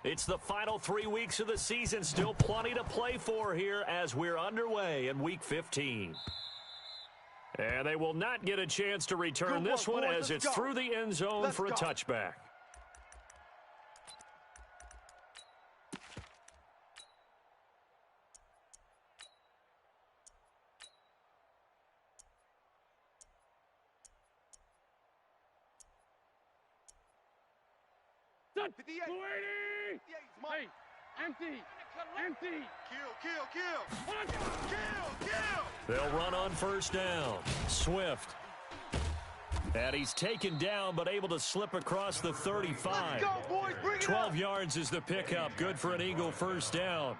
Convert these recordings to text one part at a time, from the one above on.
It's the final 3 weeks of the season. Still plenty to play for here as we're underway in Week 15. And they will not get a chance to return this one as it's through the end zone for a touchback. Hey, empty. Kill. They'll run on first down. Swift. And he's taken down but able to slip across the 35. 12 yards is the pickup. Good for an Eagle first down.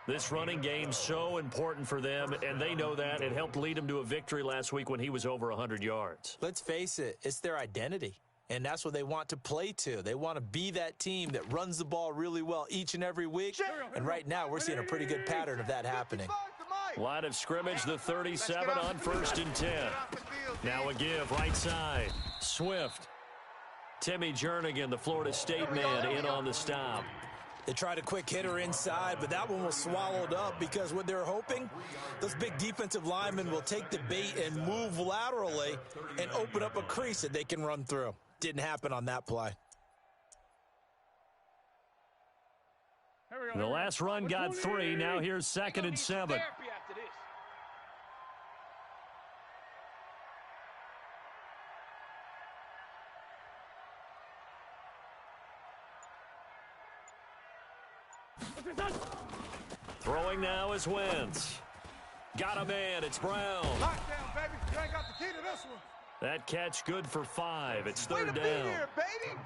This running game's so important for them, and they know that. It helped lead them to a victory last week when he was over 100 yards. Let's face it, it's their identity. And that's what they want to play to. They want to be that team that runs the ball really well each and every week. And right now, we're seeing a pretty good pattern of that happening. Line of scrimmage, the 37 on 1st and 10. Now a give, right side. Swift. Timmy Jernigan, the Florida State man, in on the stop. They tried a quick hitter inside, but that one was swallowed up because what they're hoping, those big defensive linemen will take the bait and move laterally and open up a crease that they can run through. Didn't happen on that play. The last run got 3. Now here's 2nd and 7. Throwing now is Wentz. Got a man. It's Brown. Lockdown, baby. You ain't got the key to this one. That catch good for 5. It's 3rd down.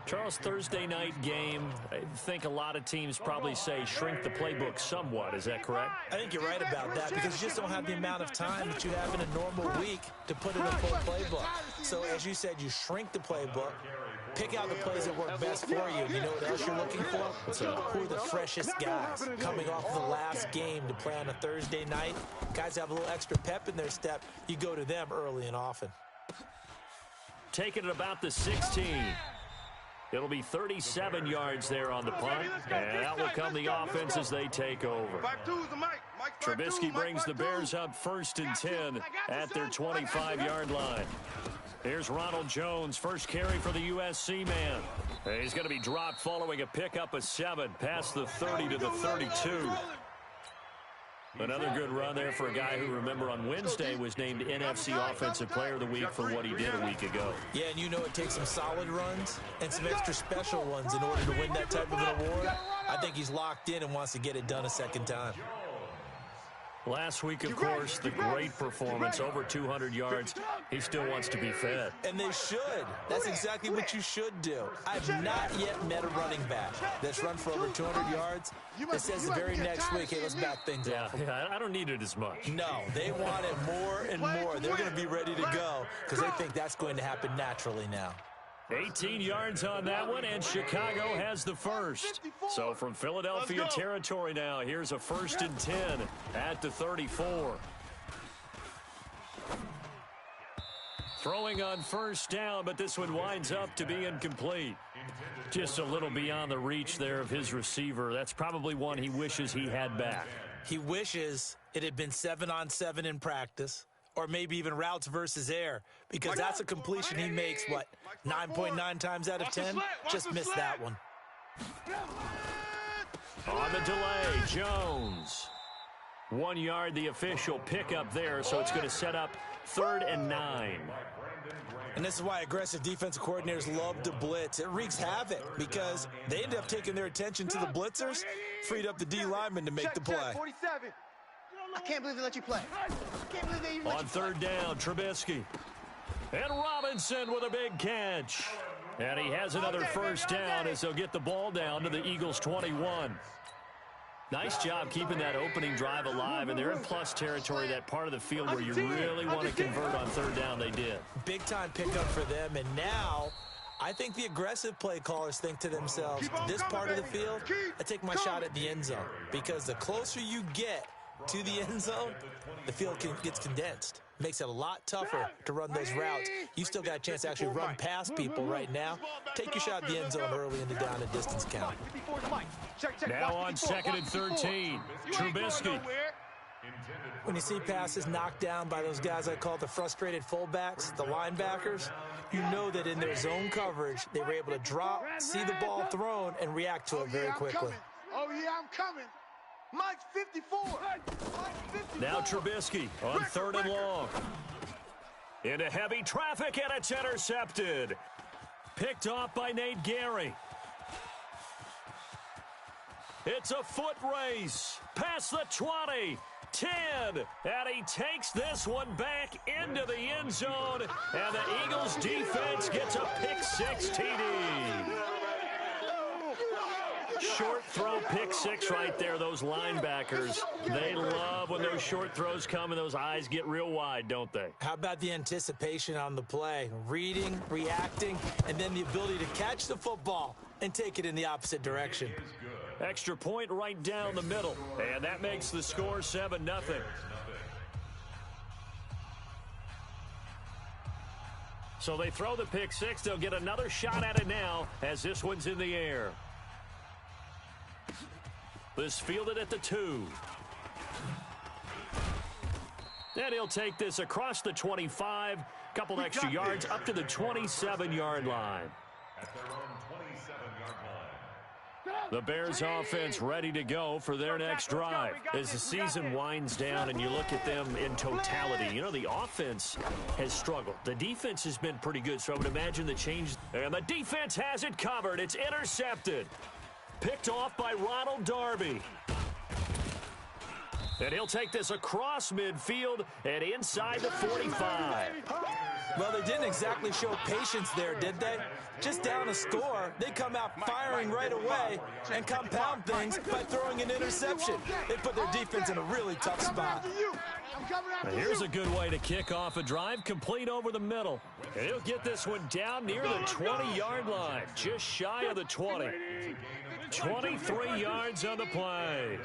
Charles, Thursday night game, I think a lot of teams probably say shrink the playbook somewhat. Is that correct? I think you're right about that because you just don't have the amount of time that you have in a normal week to put in a full playbook. So as you said, you shrink the playbook, pick out the plays that work best for you. You know what else you're looking for? Who are the freshest guys coming off the last game to play on a Thursday night? Guys have a little extra pep in their step. You go to them early and often. Taking it about the 16. It'll be 37 yards there on the punt. And out will come the offense as they take over. Trubisky brings the Bears up 1st and 10 at their 25-yard line. Here's Ronald Jones, first carry for the USC man. He's going to be dropped following a pickup of 7 past the 30 to the 32. Another good run there for a guy who, remember, on Wednesday was named NFC Offensive Player of the Week for what he did a week ago. Yeah, and you know it takes some solid runs and some extra special ones in order to win that type of an award. I think he's locked in and wants to get it done a second time. Last week, of course, the great performance, over 200 yards. He still wants to be fed. And they should. That's exactly what you should do. I've not yet met a running back that's run for over 200 yards that says the very next week, hey, let's back things up. Yeah, I don't need it as much. No, they want it more and more. They're going to be ready to go because they think that's going to happen naturally now. 18 yards on that one, and Chicago has the first. So from Philadelphia territory now, here's a 1st and 10 at the 34. Throwing on first down, but this one winds up to be incomplete. Just a little beyond the reach there of his receiver. That's probably one he wishes he had back. He wishes it had been 7-on-7 in practice, or maybe even routes versus air, because that's a completion he makes, 9.9 times out of 10? Just missed that one. On the delay, Jones. 1 yard, the official pickup there, so it's going to set up 3rd and 9. And this is why aggressive defensive coordinators love to blitz. It wreaks havoc because they end up taking their attention to the blitzers, freed up the D lineman to make the play. I can't believe they let you play. I can't believe they even let you play. On 3rd down, Trubisky. And Robinson with a big catch. And he has another first down as they'll get the ball down to the Eagles' 21. Nice job keeping that opening drive alive, and they're in plus territory, that part of the field where you really want to convert on 3rd down. They did. Big-time pickup for them, and now I think the aggressive play callers think to themselves, this part of the field, I take my shot at the end zone, because the closer you get to the end zone, the field gets condensed. Makes it a lot tougher to run those routes. You still got a chance to actually run past people right now. Take your shot at the end zone early in the down and distance count. Now on 2nd and 13, Trubisky. When you see passes knocked down by those guys I call the frustrated fullbacks, the linebackers, you know that in their zone coverage, they were able to drop, see the ball thrown, and react to it very quickly. Oh, yeah, I'm coming. Mike's 54. Now Trubisky on 3rd and long. Into heavy traffic, and it's intercepted. Picked off by Nate Gary. It's a foot race. Past the 20. 10, and he takes this one back into the end zone, and the Eagles defense gets a pick-6 TD. Short throw pick-6 right there. Those linebackers, they love when those short throws come and those eyes get real wide, don't they? How about the anticipation on the play? Reading, reacting, and then the ability to catch the football and take it in the opposite direction. Extra point right down the middle, and that makes the score 7-0. So they throw the pick-6. They'll get another shot at it now as this one's in the air. This fielded at the 2. And he'll take this across the 25, couple extra yards up to the 27-yard line. At their own 27-yard line. The Bears offense ready to go for their next drive. As the season winds down and you look at them in totality, you know, the offense has struggled. The defense has been pretty good, so I would imagine the change. And the defense has it covered. It's intercepted. Picked off by Ronald Darby. And he'll take this across midfield and inside the 45. Well, they didn't exactly show patience there, did they? Just down a score, they come out firing right away and compound things by throwing an interception. They put their defense in a really tough spot. Here's a good way to kick off a drive, complete over the middle. And he'll get this one down near the 20-yard line, just shy of the 20. 23 yards on the play.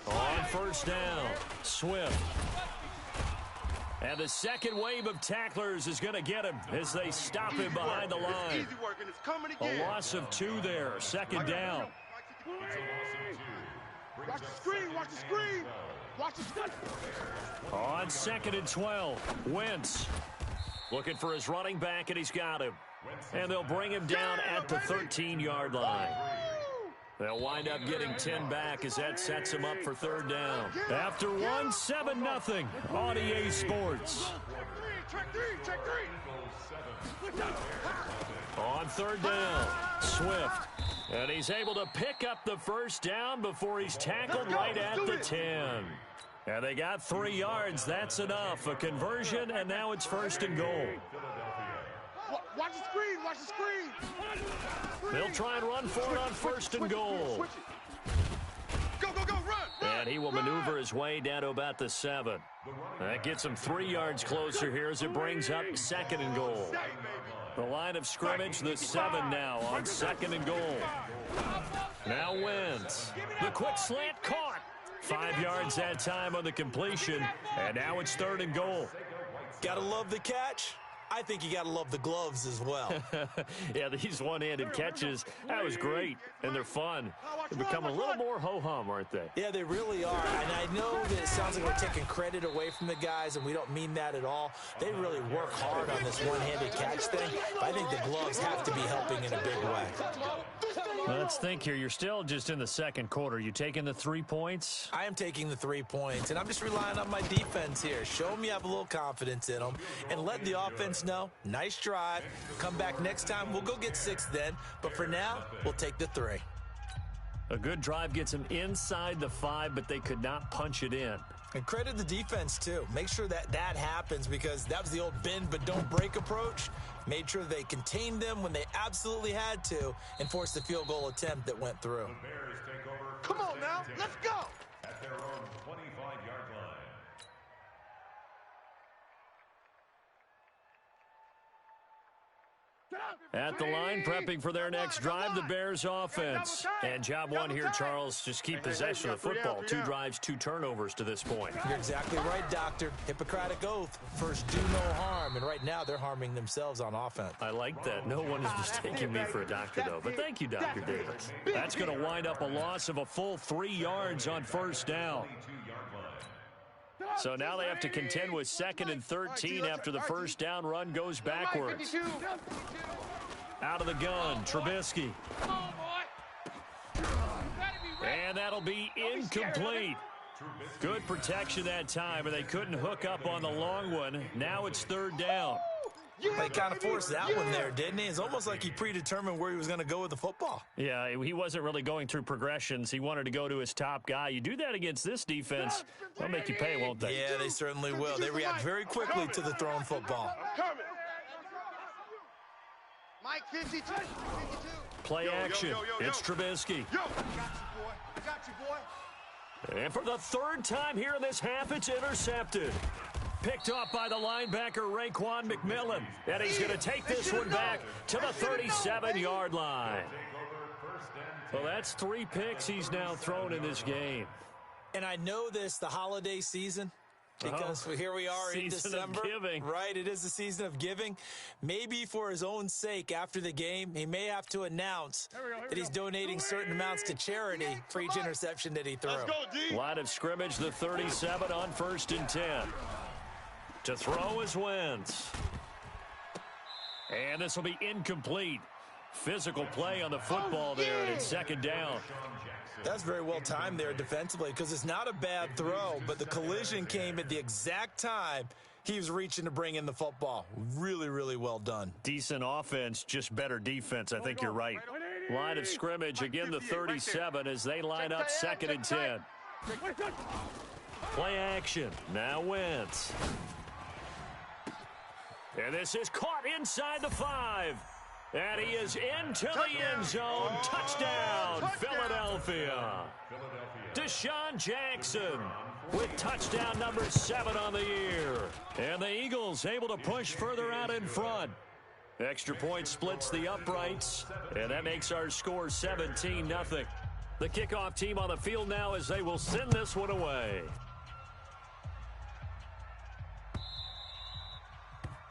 On 1st down, Swift. And the second wave of tacklers is going to get him as they stop him behind the line. A loss of 2 there, 2nd down. Watch the screen, watch the screen. Watch the screen. On 2nd and 12, Wentz looking for his running back, and he's got him. And they'll bring him down at the 13-yard line. They'll wind up getting 10 back as that sets him up for 3rd down. After one, 7-0 on EA Sports. On 3rd down, Swift. And he's able to pick up the 1st down before he's tackled right at the 10. And they got 3 yards. That's enough. A conversion, and now it's 1st and goal. Watch the screen, watch the screen. They'll try and run for it on 1st and goal. Go, go, go, run. And he will maneuver his way down to about the 7. That gets him 3 yards closer here as it brings up 2nd and goal. The line of scrimmage, the 7 now on 2nd and goal. Now Wentz. The quick slant caught. 5 yards that time on the completion. And now it's 3rd and goal. Gotta love the catch. I think you got to love the gloves as well. Yeah, these one-handed catches, that was great, and they're fun. They've become a little more ho-hum, aren't they? Yeah, they really are, and I know that it sounds like we're taking credit away from the guys, and we don't mean that at all. They really work hard on this one-handed catch thing, but I think the gloves have to be helping in a big way. Let's think here. You're still just in the 2nd quarter. You taking the 3 points? I am taking the 3 points, and I'm just relying on my defense here. Show them you have a little confidence in them, and let the offense know, nice drive. Come back next time. We'll go get 6 then, but for now, we'll take the 3. A good drive gets them inside the 5, but they could not punch it in. And credit the defense, too. Make sure that that happens because that was the old bend but don't break approach. Made sure they contained them when they absolutely had to and forced the field goal attempt that went through. The Bears take over. Come on now, let's go. At their own 25-yard line. At the line, prepping for their next drive, the Bears offense. And job one here, Charles, just keep possession of the football. 2 drives, 2 turnovers to this point. You're exactly right, Doctor. Hippocratic oath. First, do no harm. And right now, they're harming themselves on offense. I like that. No one is mistaking me for a doctor, though. But thank you, Dr. Davis. That's going to wind up a loss of a full 3 yards on first down. So now they have to contend with 2nd and 13 after the first down run goes backwards. Out of the gun, Trubisky. And that'll be incomplete. Good protection that time, and they couldn't hook up on the long one. Now it's 3rd down. They kind of forced that one there, didn't he? It's almost like he predetermined where he was going to go with the football. Yeah, he wasn't really going through progressions. He wanted to go to his top guy. You do that against this defense, they'll make you pay, won't they? Yeah, they certainly will. They react very quickly to the thrown football. Mike, 52. Play action. It's Trubisky. I got you, boy. And for the 3rd time here in this half, it's intercepted. Picked off by the linebacker, Raekwon McMillan. And he's going to take this one back to the 37-yard line. Well, that's 3 picks he's now thrown in this game. And I know this, the holiday season, because here we are in December. Season of giving. Right, it is the season of giving. Maybe for his own sake after the game, he may have to announce that he's donating certain amounts to charity for each interception that he threw. Let's go, D. Line of scrimmage, the 37 on 1st and 10. To throw is Wentz. And this will be incomplete. Physical play on the football there, and it's 2nd down. That's very well timed there defensively because it's not a bad throw, but the collision came at the exact time he was reaching to bring in the football. Really, really well done. Decent offense, just better defense. I think you're right. Line of scrimmage, again the 37 as they line up 2nd and 10. Play action. Now Wentz. And this is caught inside the 5. And he is into the end zone. Touchdown, Philadelphia. Deshaun Jackson with touchdown number 7 on the year. And the Eagles able to push further out in front. Extra point splits the uprights, and that makes our score 17-0. The kickoff team on the field now as they will send this one away.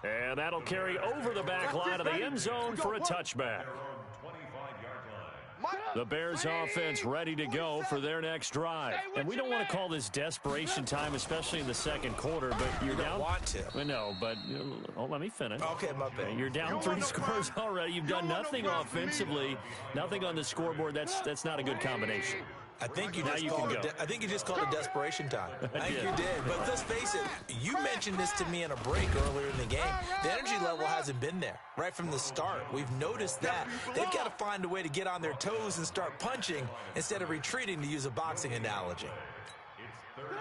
And that'll carry over the back line of the end zone for a touchback. The Bears offense ready to go for their next drive. And we don't want to call this desperation time, especially in the 2nd quarter, but you're down. Don't want to. No, but let me finish. Okay, my bad. You're down 3 scores already. You've done nothing offensively, nothing on the scoreboard. That's not a good combination. I think you just called it desperation time. I think you did. But let's face it, you mentioned this to me in a break earlier in the game. The energy level hasn't been there right from the start. We've noticed that. They've got to find a way to get on their toes and start punching instead of retreating, to use a boxing analogy.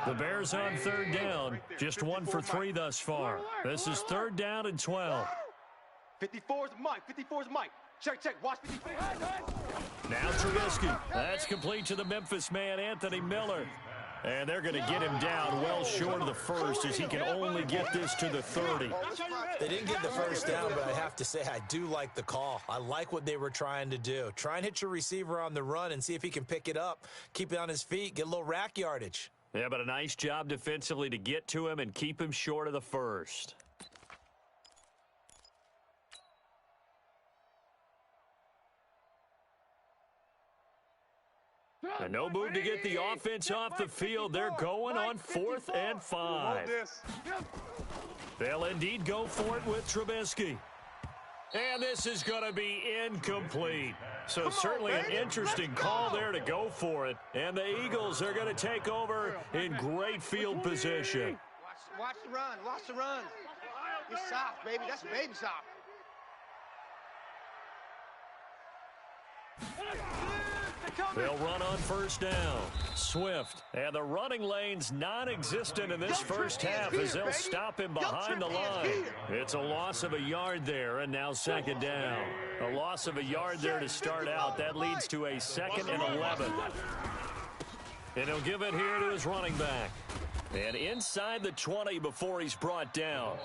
The Bears on 3rd down, just 1 for 3 thus far. This is 3rd down and 12. 54's Mike. 54's Mike. Check. Watch 54. Now Trubisky. That's complete to the Memphis man, Anthony Miller. And they're going to get him down well short of the 1st as he can only get this to the 30. They didn't get the 1st down, but I have to say I do like the call. I like what they were trying to do. Try and hit your receiver on the run and see if he can pick it up, keep it on his feet, get a little rack yardage. Yeah, but a nice job defensively to get to him and keep him short of the 1st. And no move to get the offense off the field. They're going on 4th and 5. They'll indeed go for it with Trubisky. And this is going to be incomplete. So certainly an interesting call there to go for it. And the Eagles are going to take over in great field position. Watch the run. Watch the run. You're soft, baby. That's baby soft. They'll run on 1st down. Swift. And the running lane's non-existent in this first half as they'll stop him behind the line. It's a loss of a yard there, and now 2nd down. A loss of a yard there to start out. That leads to a 2nd and 11. And he'll give it here to his running back. And inside the 20 before he's brought down.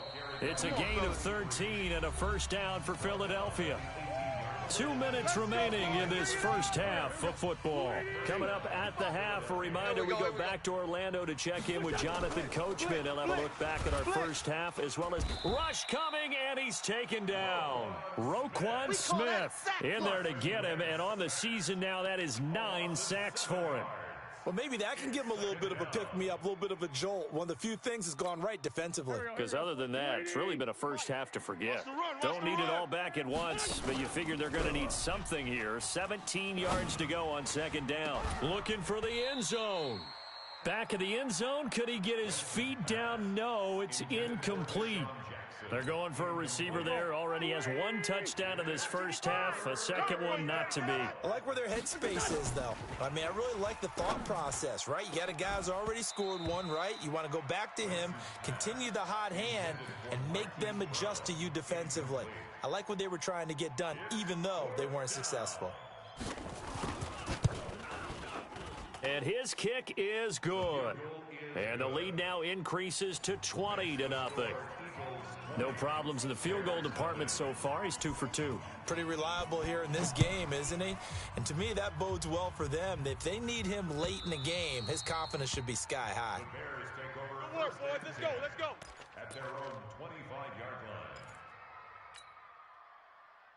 It's a gain of 13 and a first down for Philadelphia. 2 minutes remaining in this first half of football. Coming up at the half, a reminder we go back to Orlando to check in with Jonathan Coachman. He'll have a look back at our first half, as well as rush coming, and he's taken down. Roquan Smith in there to get him, and on the season now, that is 9 sacks for him. Well, maybe that can give him a little bit of a pick-me-up, a little bit of a jolt. One of the few things has gone right defensively. Because other than that, it's really been a first half to forget. Don't need it all back at once, but you figure they're going to need something here. 17 yards to go on second down. Looking for the end zone. Back of the end zone. Could he get his feet down? No, it's incomplete. They're going for a receiver there. Already has 1 touchdown in this first half. A second one not to be. I like where their headspace is, though. I mean, I really like the thought process, right? You got a guy who's already scored one, right? You want to go back to him, continue the hot hand, and make them adjust to you defensively. I like what they were trying to get done, even though they weren't successful. And his kick is good. And the lead now increases to 20-0. No problems in the field goal department so far. He's 2 for 2. Pretty reliable here in this game, isn't he? And to me, that bodes well for them. If they need him late in the game, his confidence should be sky high. Good work, boys. Let's go. Let's go. At their own 25-yard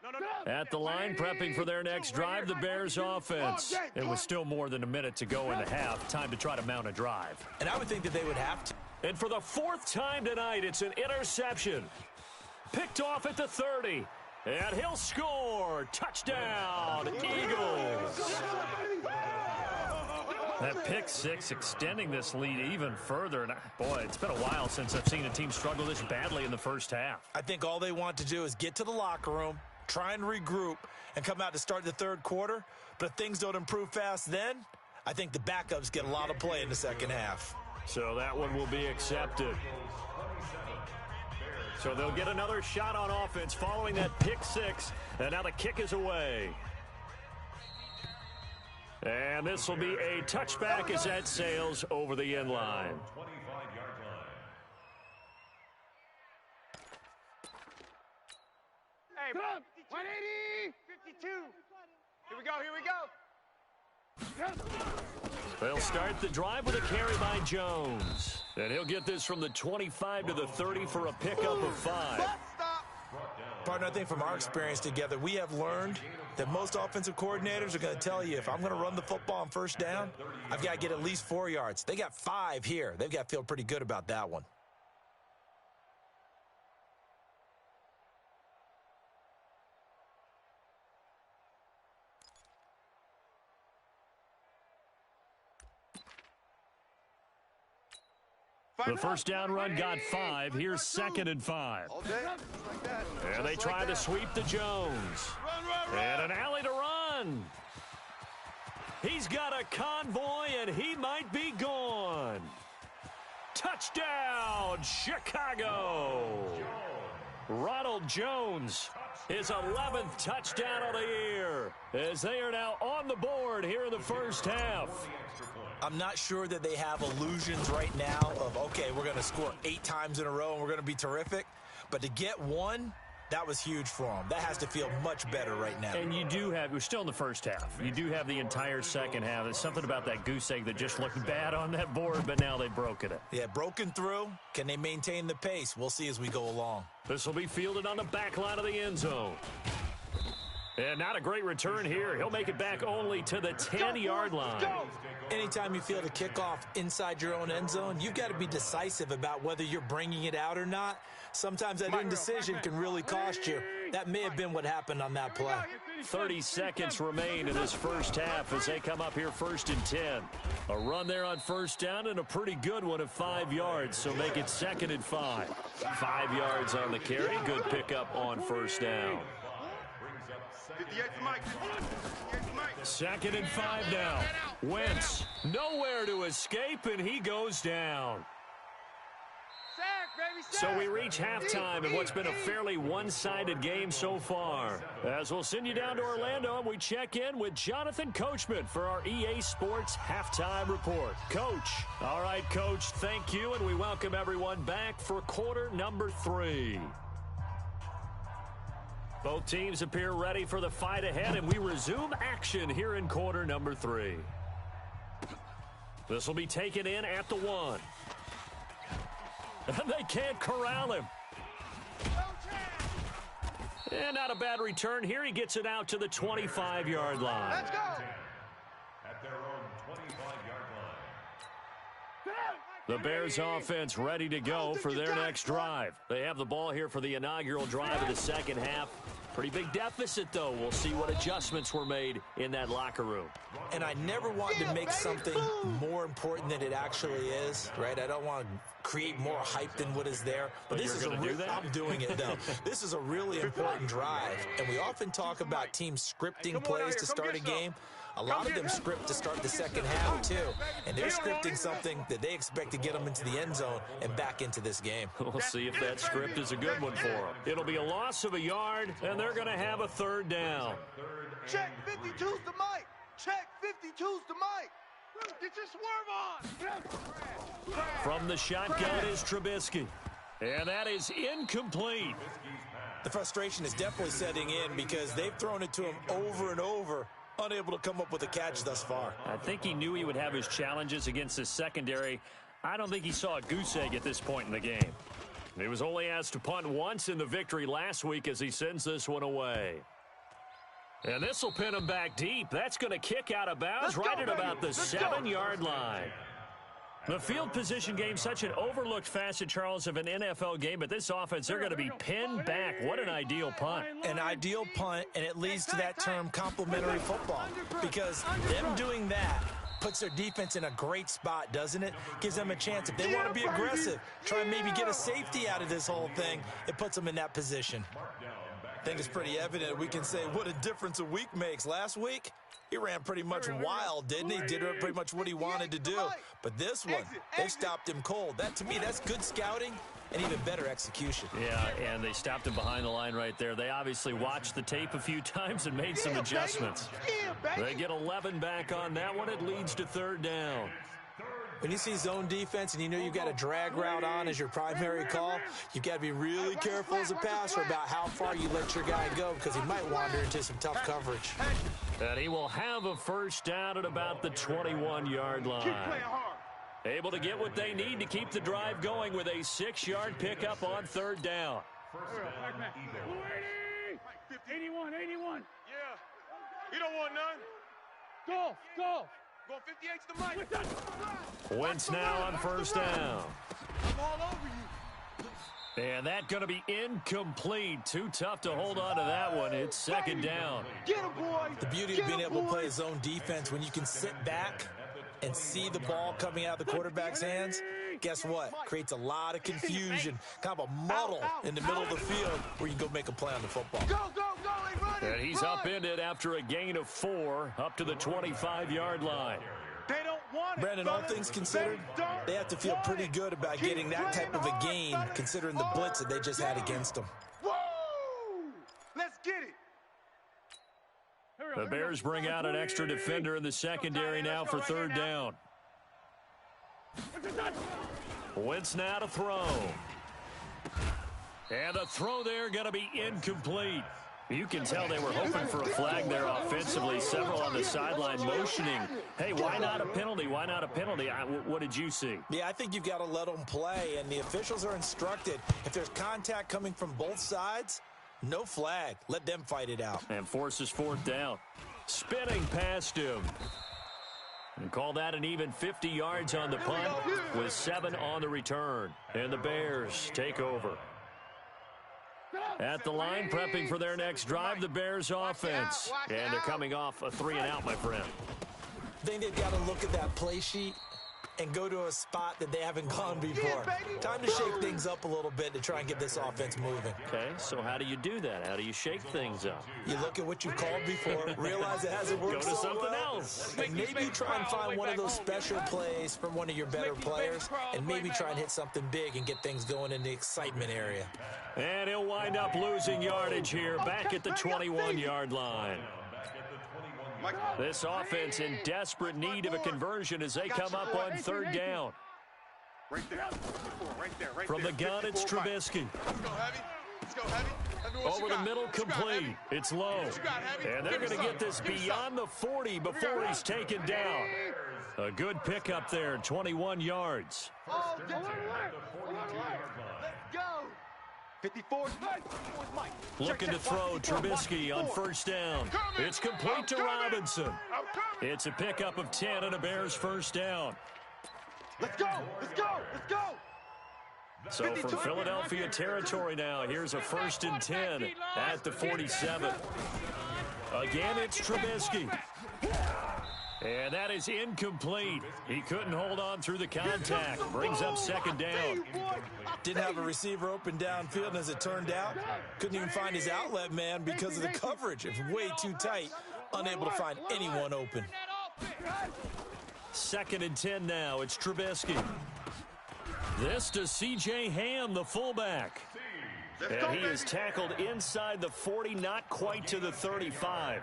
line. At the line, prepping for their next drive, the Bears offense. It was still more than a minute to go in the half. Time to try to mount a drive. And I would think that they would have to. And for the 4th time tonight, it's an interception. Picked off at the 30. And he'll score. Touchdown, Eagles. That pick 6 extending this lead even further. And boy, it's been a while since I've seen a team struggle this badly in the first half. I think all they want to do is get to the locker room, try and regroup, and come out to start the third quarter. But if things don't improve fast then, I think the backups get a lot of play in the second half. So that one will be accepted. So they'll get another shot on offense following that pick 6. And now the kick is away. And this will be a touchback as that sails over the end line. 25-yard line. Hey, 180. 52. Here we go. Here we go. They'll start the drive with a carry by Jones. And he'll get this from the 25 to the 30 for a pickup of 5. Partner, I think from our experience together, we have learned that most offensive coordinators are going to tell you, if I'm going to run the football on first down, I've got to get at least 4 yards. They got 5 here. They've got to feel pretty good about that one. The first down run got 5. Here's 2nd and 5. And they try to sweep to Jones. And an alley to run. He's got a convoy, and he might be gone. Touchdown, Chicago. Ronald Jones, his 11th touchdown of the year, as they are now on the board here in the first half. I'm not sure that they have illusions right now of, okay, we're going to score 8 times in a row and we're going to be terrific. But to get 1, that was huge for them. That has to feel much better right now. And you do have, we're still in the first half. You do have the entire second half. There's something about that goose egg that just looked bad on that board, but now they've broken it. Yeah, broken through. Can they maintain the pace? We'll see as we go along. This will be fielded on the back line of the end zone. And not a great return here. He'll make it back only to the 10-yard line. Anytime you field a kickoff inside your own end zone, you've got to be decisive about whether you're bringing it out or not. Sometimes that indecision can really cost you. That may have been what happened on that play. 30 seconds remain in this first half as they come up here 1st and 10. A run there on first down and a pretty good one of 5 yards, so make it 2nd and 5. 5 yards on the carry. Good pickup on first down. 2nd and 5 now. Wentz nowhere to escape, and he goes down. Sack. So we reach halftime in what's been a fairly one-sided game so far. As we'll send you down to Orlando, and we check in with Jonathan Coachman for our EA Sports Halftime Report. Coach. All right, Coach, thank you, and we welcome everyone back for quarter number 3. Both teams appear ready for the fight ahead, and we resume action here in quarter number 3. This will be taken in at the 1. And they can't corral him. And not a bad return here. He gets it out to the 25-yard line. Let's go. At their own 25-yard line. The Bears offense ready to go for their next drive. They have the ball here for the inaugural drive of the second half. Pretty big deficit, though. We'll see what adjustments were made in that locker room. And I never want to make something more important than it actually is, right? I don't want to create more hype than what is there. But this is I'm doing it, though. This is a really important drive. And we often talk about teams scripting plays to start a game. A lot of them script to start the second half, too. And they're scripting something that they expect to get them into the end zone and back into this game. We'll see if that script is a good one for them. It'll be a loss of a yard, and they're going to have a third down. Check 52's the mic. Check 52's the mic. Get your swerve on. From the shotgun is Trubisky. And that is incomplete. The frustration is definitely setting in because they've thrown it to him over and over, unable to come up with a catch thus far. I think he knew he would have his challenges against his secondary. I don't think he saw a goose egg at this point in the game. He was only asked to punt once in the victory last week as he sends this one away. And this will pin him back deep. That's going to kick out of bounds right at about the 7-yard line. The field position game, such an overlooked facet, Charles, of an NFL game, but this offense, they're going to be pinned back. What an ideal punt. An ideal punt, and it leads to that term complementary football, because them doing that puts their defense in a great spot, doesn't it? Gives them a chance. If they want to be aggressive, try and maybe get a safety out of this whole thing, it puts them in that position. I think it's pretty evident we can say what a difference a week makes. Last week, he ran pretty much wild, didn't he? Did pretty much what he wanted to do. But this one, they stopped him cold. That, to me, that's good scouting and even better execution. Yeah, and they stopped him behind the line right there. They obviously watched the tape a few times and made some adjustments. They get 11 back on that one. It leads to third down. When you see zone defense and you know you've got a drag route on as your primary call, you've got to be really careful as a passer about how far you let your guy go because he might wander into some tough coverage. And he will have a first down at about the 21-yard line. Able to get what they need to keep the drive going with a 6-yard pickup on third down. 81. Yeah. You don't want none. Go. Going 58's the mic. Wentz now on first down. I'm all over you. And that's going to be incomplete. Too tough to hold on to that one. It's second down. Get him, boy. The beauty of being able to play zone defense when you can sit back and see the ball coming out of the quarterback's hands, guess what? Creates a lot of confusion, kind of a muddle in the middle of the field where you can go make a play on the football. Go. And he's upended after a gain of 4 up to the 25-yard line. They don't want it. Brandon, all things considered, they have to feel pretty good about getting that type of a gain considering the blitz that they just had against them. Woo! Let's get it. The Bears bring out an extra defender in the secondary now for third down. Wentz now to throw. And the throw there going to be incomplete. You can tell they were hoping for a flag there offensively. Several on the sideline motioning. Hey, why not a penalty? Why not a penalty? What did you see? Yeah, I think you've got to let them play, and the officials are instructed. If there's contact coming from both sides, no flag. Let them fight it out. And forces fourth down. Spinning past him. And call that an even 50 yards on the punt with 7 on the return. And the Bears take over. At the line, prepping for their next drive, the Bears offense. And they're coming off a 3-and-out, my friend. I think they've got to look at that play sheet and go to a spot that they haven't gone before. Time to shake things up a little bit to try and get this offense moving. Okay, so how do you do that? How do you shake things up? You look at what you called before, realize it hasn't worked Go to so something well, else. and maybe try and find one of those special plays from one of your better players, and maybe try and hit something big and get things going in the excitement area. And he'll wind up losing yardage here, back at the 21-yard line. This offense in desperate need of a conversion as they come up on third down. Right there. Right there. From the gun, it's Trubisky. Let's go heavy. Let's go heavy. Over the middle, complete. It's low. And they're going to get this beyond the 40 before he's taken down. A good pickup there, 21 yards. Oh, let's go. 54. Looking to throw Trubisky on first down. It's complete to Robinson. It's a pickup of 10 and a Bears first down. Let's go. Let's go. Let's go. So from Philadelphia territory now, here's a 1st and 10 at the 47. Again, it's Trubisky. And that is incomplete. He couldn't hold on through the contact. Brings up second down. Didn't have a receiver open downfield, and as it turned out, couldn't even find his outlet man because of the coverage. It was way too tight, unable to find anyone open. 2nd and 10 now. It's Trubisky. This to C.J. Ham, the fullback. And he is tackled inside the 40, not quite to the 35.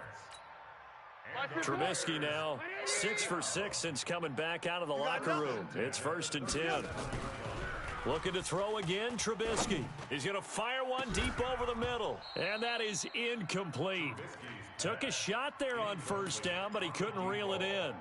Trubisky now 6 for 6 since coming back out of the locker room. It's 1st and 10. Looking to throw again, Trubisky. He's going to fire one deep over the middle. And that is incomplete. Took a shot there on first down, but he couldn't reel it in.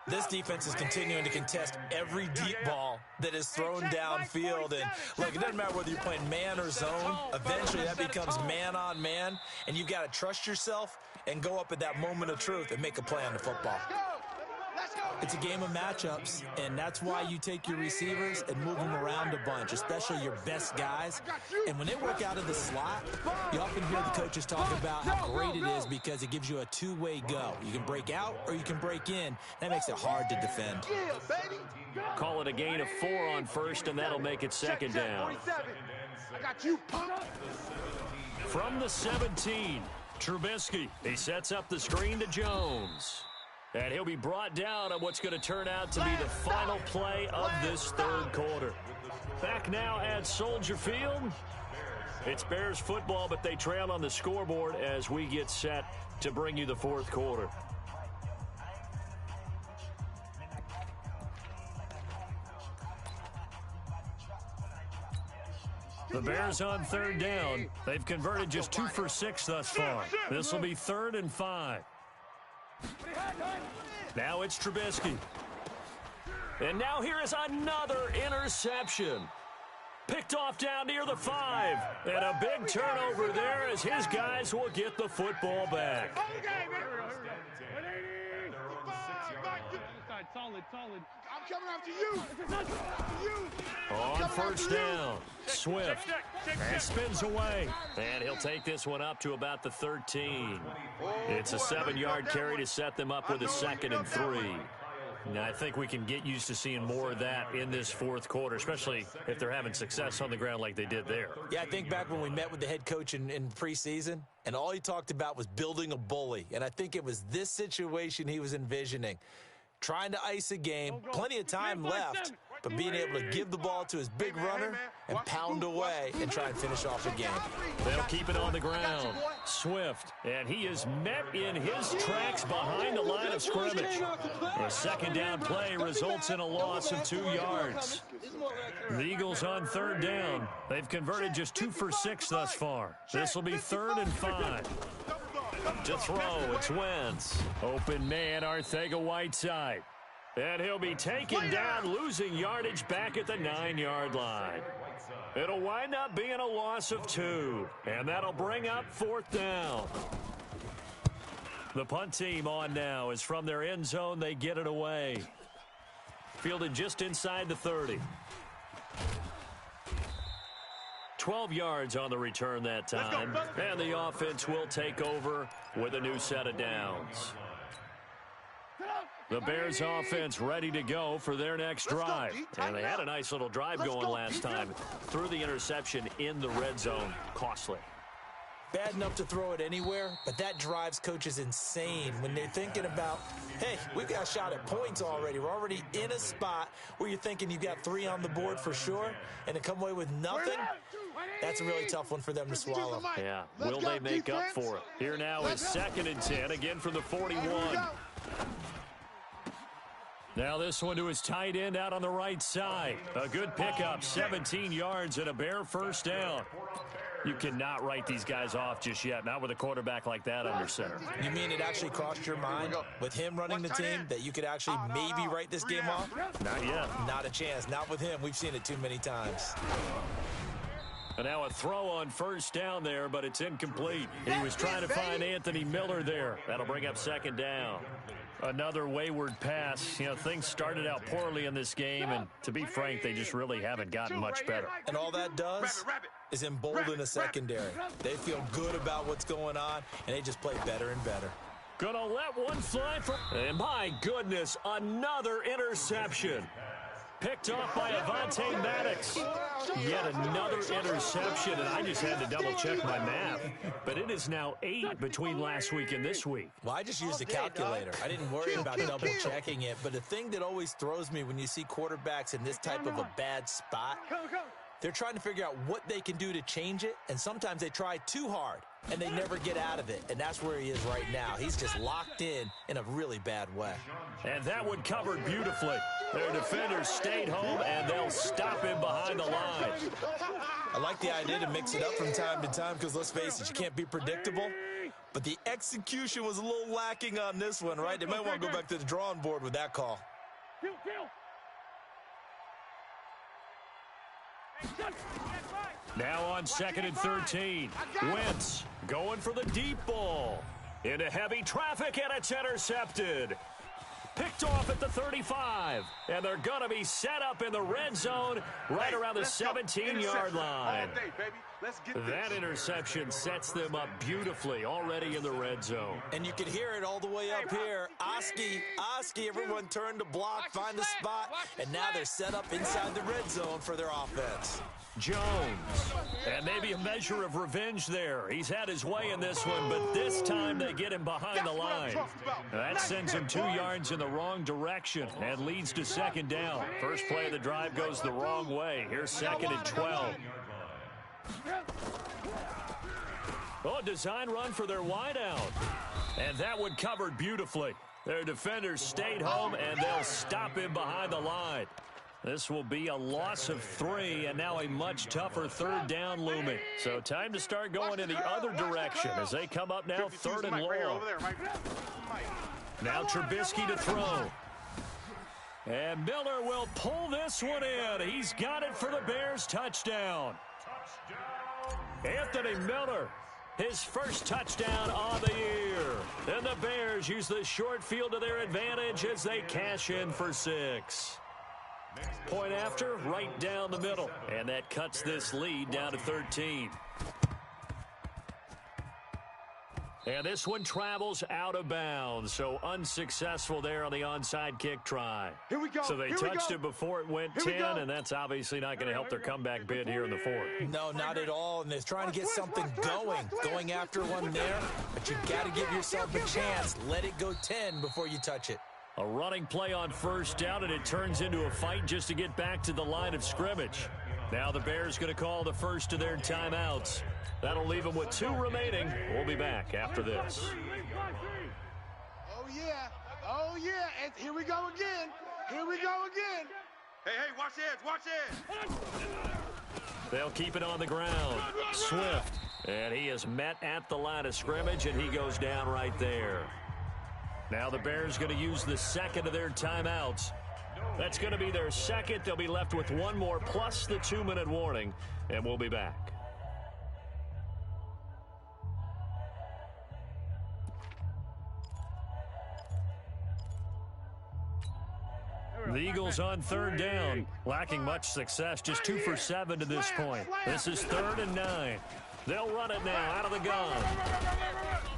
This defense is continuing to contest every deep ball that is thrown downfield. And look, it doesn't matter whether you're playing man or zone. Eventually that becomes man on man, and you've got to trust yourself and go up at that moment of truth and make a play on the football. It's a game of matchups, and that's why you take your receivers and move them around a bunch, especially your best guys. And when they work out of the slot, you often hear the coaches talk about how great it is because it gives you a two-way go. You can break out or you can break in. That makes it hard to defend. Call it a gain of 4 on first, and that'll make it second down. I got you, punk. From the 17, Trubisky. He sets up the screen to Jones. And he'll be brought down on what's going to turn out to be the final play of this third quarter. Back now at Soldier Field. It's Bears football, but they trail on the scoreboard as we get set to bring you the fourth quarter. The Bears on third down. They've converted just 2 for 6 thus far. This will be 3rd and 5. Now it's Trubisky. And now here is another interception. Picked off down near the 5. And a big turnover there as his guys will get the football back. Solid. I'm coming after you. On first down, Swift. And spins away. And he'll take this one up to about the 13. It's a 7-yard carry to set them up with a 2nd and 3. Now, I think we can get used to seeing more of that in this fourth quarter, especially if they're having success on the ground like they did there. Yeah, I think back when we met with the head coach in preseason, and all he talked about was building a bully. And I think it was this situation he was envisioning. Trying to ice a game, plenty of time left, but being able to give the ball to his big runner and pound away and try and finish off the game. They'll keep it on the ground. Swift, and he is met in his tracks behind the line of scrimmage. A second down play results in a loss of 2 yards. The Eagles on third down. They've converted just 2 for 6 thus far. This will be 3rd and 5. To throw, it's Wentz. Open man, Arcega-Whiteside. And he'll be taken down, losing yardage back at the 9-yard line. It'll wind up being a loss of 2. And that'll bring up 4th down. The punt team on now is from their end zone. They get it away. Fielded just inside the 30. 12 yards on the return that time. And the offense will take over with a new set of downs. The Bears offense ready to go for their next drive. And they had a nice little drive going last time. Threw the interception in the red zone. Costly. Bad enough to throw it anywhere, but that drives coaches insane when they're thinking about, hey, we've got a shot at points already. We're already in a spot where you're thinking you've got 3 on the board for sure, and to come away with nothing, that's a really tough one for them to swallow. Yeah, will they make up for it? Here now is 2nd and 10, again from the 41. Now this one to his tight end out on the right side. A good pickup, 17 yards and a Bear first down. You cannot write these guys off just yet, not with a quarterback like that under center. You mean it actually crossed your mind with him running the team that you could actually maybe write this game off? Not yet. Not a chance. Not with him. We've seen it too many times. And now a throw on first down there, but it's incomplete. He was trying to find Anthony Miller there. That'll bring up 2nd down. Another wayward pass. You know, things started out poorly in this game, and to be frank, they just really haven't gotten much better. And all that does is embolden the secondary. They feel good about what's going on, and they just play better and better. Gonna let one fly for... And my goodness, another interception. Picked off by Avonte Maddox. Yet another interception, and I just had to double-check my math. But it is now 8 between last week and this week. Well, I just used a calculator. I didn't worry about double-checking it. But the thing that always throws me when you see quarterbacks in this type of a bad spot, they're trying to figure out what they can do to change it, and sometimes they try too hard, and they never get out of it. And that's where he is right now. He's just locked in a really bad way. And that one covered beautifully. Their defenders stayed home, and they'll stop him behind the line. I like the idea to mix it up from time to time because, let's face it, you can't be predictable. But the execution was a little lacking on this one, right? They might want to go back to the drawing board with that call. Now on 2nd and 13. Wentz going for the deep ball. Into heavy traffic, and it's intercepted. Picked off at the 35. And they're going to be set up in the red zone right around the 17-yard line. That interception sets them up beautifully already in the red zone. And you can hear it all the way up here. Oski, everyone turned to block, find the spot, and now they're set up inside the red zone for their offense. Jones, and maybe a measure of revenge there. He's had his way in this one, but this time they get him behind the line. That sends him 2 yards in the wrong direction and leads to 2nd down. First play of the drive goes the wrong way. Here's 2nd and 12. Oh, design run for their wideout. And that one covered beautifully. Their defenders stayed home, and they'll stop him behind the line. This will be a loss of 3, and now a much tougher 3rd down looming. So time to start going in the other direction as they come up now 3rd and long. Now Trubisky to throw. And Miller will pull this one in. He's got it for the Bears touchdown. Anthony Miller, his first touchdown on the year. And the Bears use the short field to their advantage as they cash in for 6. Point after, right down the middle. And that cuts this lead down to 13. And this one travels out of bounds, so unsuccessful there on the onside kick try. Here we go. So they touched it before it went 10, and that's obviously not going to help their comeback bid here in the 4th. No, not at all, and they're trying to get something going after one there, but you got to give yourself a chance. Let it go 10 before you touch it. A running play on first down, and it turns into a fight just to get back to the line of scrimmage. Now the Bears going to call the first of their timeouts. That'll leave them with 2 remaining. We'll be back after this. Oh, yeah. Oh, yeah. And here we go again. Here we go again. Hey, watch edge. They'll keep it on the ground. Swift. And he is met at the line of scrimmage, and he goes down right there. Now the Bears going to use the 2nd of their timeouts. That's going to be their 2nd. They'll be left with 1 more plus the 2-minute warning, and we'll be back. The Eagles on 3rd down, lacking much success, just 2 for 7 to this point. This is 3rd and 9. They'll run it now out of the gun.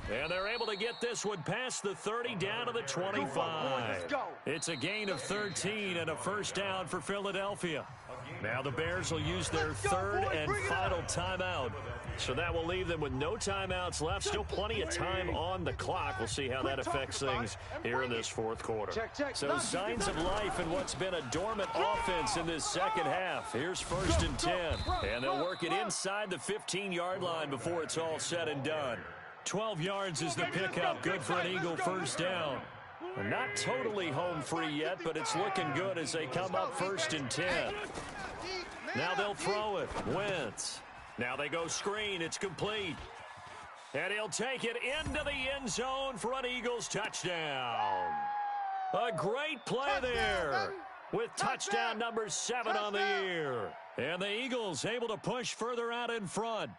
And they're able to get this one past the 30 down to the 25. It's a gain of 13 and a first down for Philadelphia. Now the Bears will use their third and final timeout. So that will leave them with no timeouts left. Still plenty of time on the clock. We'll see how that affects things here in this fourth quarter. So signs of life in what's been a dormant offense in this second half. Here's 1st and 10. And they'll work it inside the 15-yard line before it's all said and done. 12 yards is the pickup. Good for an Eagle first down. Not totally home free yet, but it's looking good as they come up 1st and 10. Now they'll throw it. Wentz. Now they go screen. It's complete. And he'll take it into the end zone for an Eagles touchdown. A great play there with touchdown number 7 on the year. And the Eagles able to push further out in front.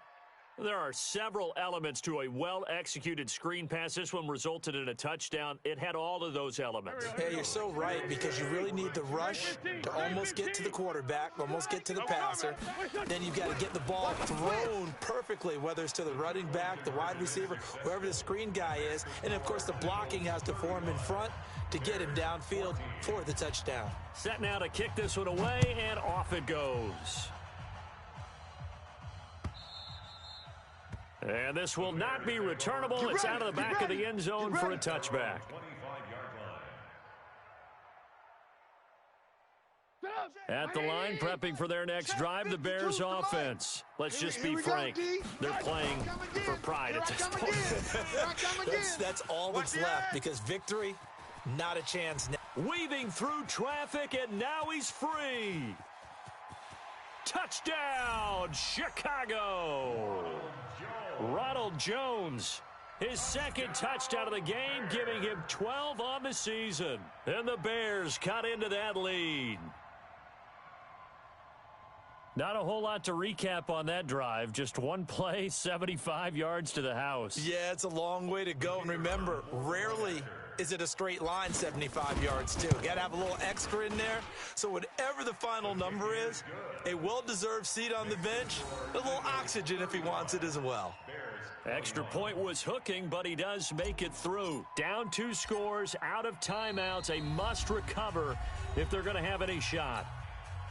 There are several elements to a well-executed screen pass. This one resulted in a touchdown. It had all of those elements. Yeah, you're so right, because you really need the rush to almost get to the quarterback, almost get to the passer. Then you've got to get the ball thrown perfectly, whether it's to the running back, the wide receiver, whoever the screen guy is. And, of course, the blocking has to form in front to get him downfield for the touchdown. Set now to kick this one away, and off it goes. And this will not be returnable. It's out of the back of the end zone for a touchback. At the line, prepping for their next drive, the Bears offense. Let's just be frank. They're playing for pride at this point. That's all that's left, because victory, not a chance now. Weaving through traffic, and now he's free. Touchdown, Chicago. Ronald Jones, his second touchdown of the game, giving him 12 on the season. And the Bears cut into that lead. Not a whole lot to recap on that drive. Just one play, 75 yards to the house. Yeah, it's a long way to go. And remember, rarely is it a straight line 75 yards, too. Got to have a little extra in there. So whatever the final number is, a well-deserved seat on the bench, a little oxygen if he wants it as well. Extra point was hooking, but he does make it through. Down 2 scores, out of timeouts, a must recover if they're going to have any shot.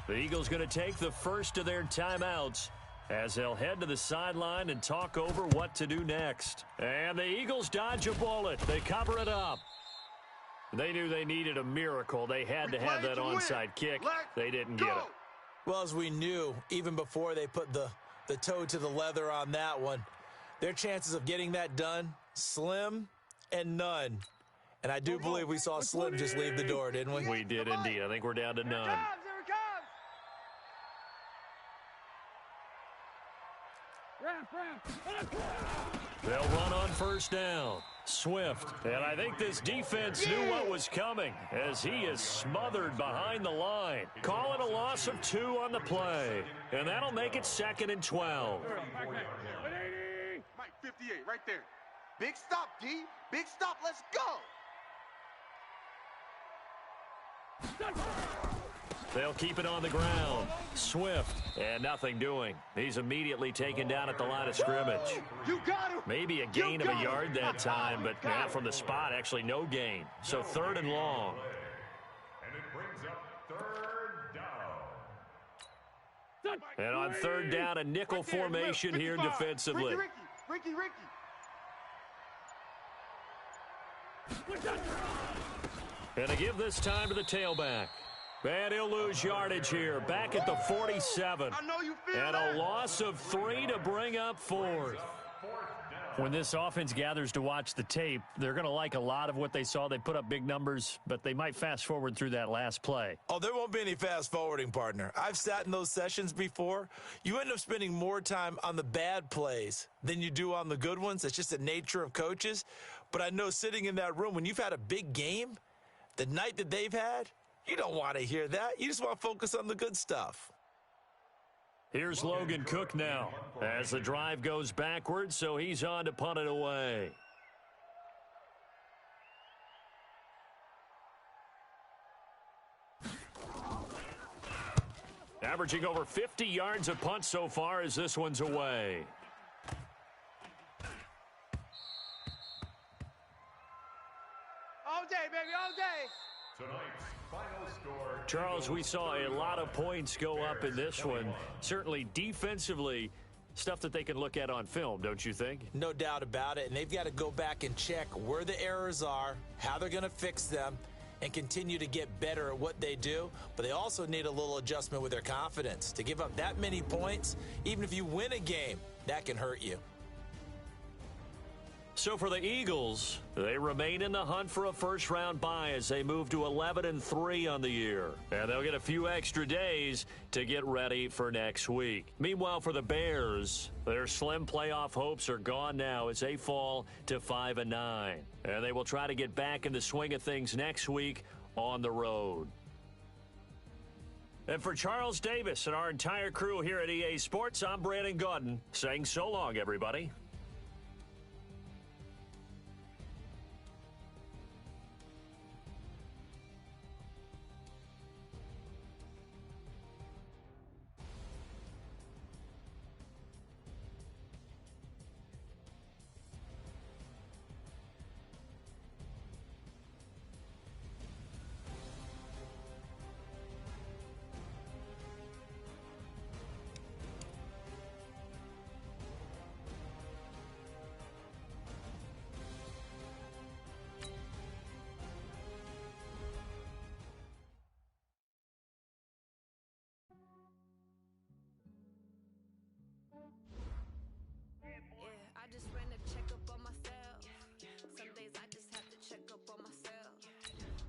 The Eagles going to take the first of their timeouts as they'll head to the sideline and talk over what to do next. And the Eagles dodge a bullet. They cover it up. They knew they needed a miracle. They had to have that onside kick. They didn't get it. Well, as we knew, even before they put the toe to the leather on that one, their chances of getting that done, slim and none. And I do believe we saw Slim just leave the door, didn't we? We did indeed. I think we're down to none. They'll run on first down. Swift. And I think this defense knew what was coming as he is smothered behind the line. Call it a loss of 2 on the play. And that'll make it 2nd and 12. Mike, 58, right there. Big stop, D. Big stop. Let's go. They'll keep it on the ground. Swift, and nothing doing. He's immediately taken down at the line of scrimmage. Maybe a gain of a yard that time, but not from the spot. Actually, no gain. So 3rd and long. And it brings up 3rd down. And on 3rd down, a nickel formation here defensively. Ricky. And to give this time to the tailback. And he'll lose yardage here. Back at the 47. And a loss of 3 to bring up 4th. When this offense gathers to watch the tape, they're going to like a lot of what they saw. They put up big numbers, but they might fast forward through that last play. Oh, there won't be any fast forwarding, partner. I've sat in those sessions before. You end up spending more time on the bad plays than you do on the good ones. It's just the nature of coaches. But I know sitting in that room, when you've had a big game, the night that they've had, you don't want to hear that. You just want to focus on the good stuff. Here's Logan Cook now as the drive goes backwards, so he's on to punt it away. Averaging over 50 yards a punt so far as this one's away. Charles, we saw a lot of points go up in this one. Certainly defensively, stuff that they can look at on film, don't you think? No doubt about it. And they've got to go back and check where the errors are, how they're going to fix them, and continue to get better at what they do. But they also need a little adjustment with their confidence. To give up that many points, even if you win a game, that can hurt you. So for the Eagles, they remain in the hunt for a first-round bye as they move to 11-3 on the year. And they'll get a few extra days to get ready for next week. Meanwhile, for the Bears, their slim playoff hopes are gone now as they fall to 5-9. And they will try to get back in the swing of things next week on the road. And for Charles Davis and our entire crew here at EA Sports, I'm Brandon Gaudin saying so long, everybody. I just ran a checkup on myself. Some days I just have to check up on myself.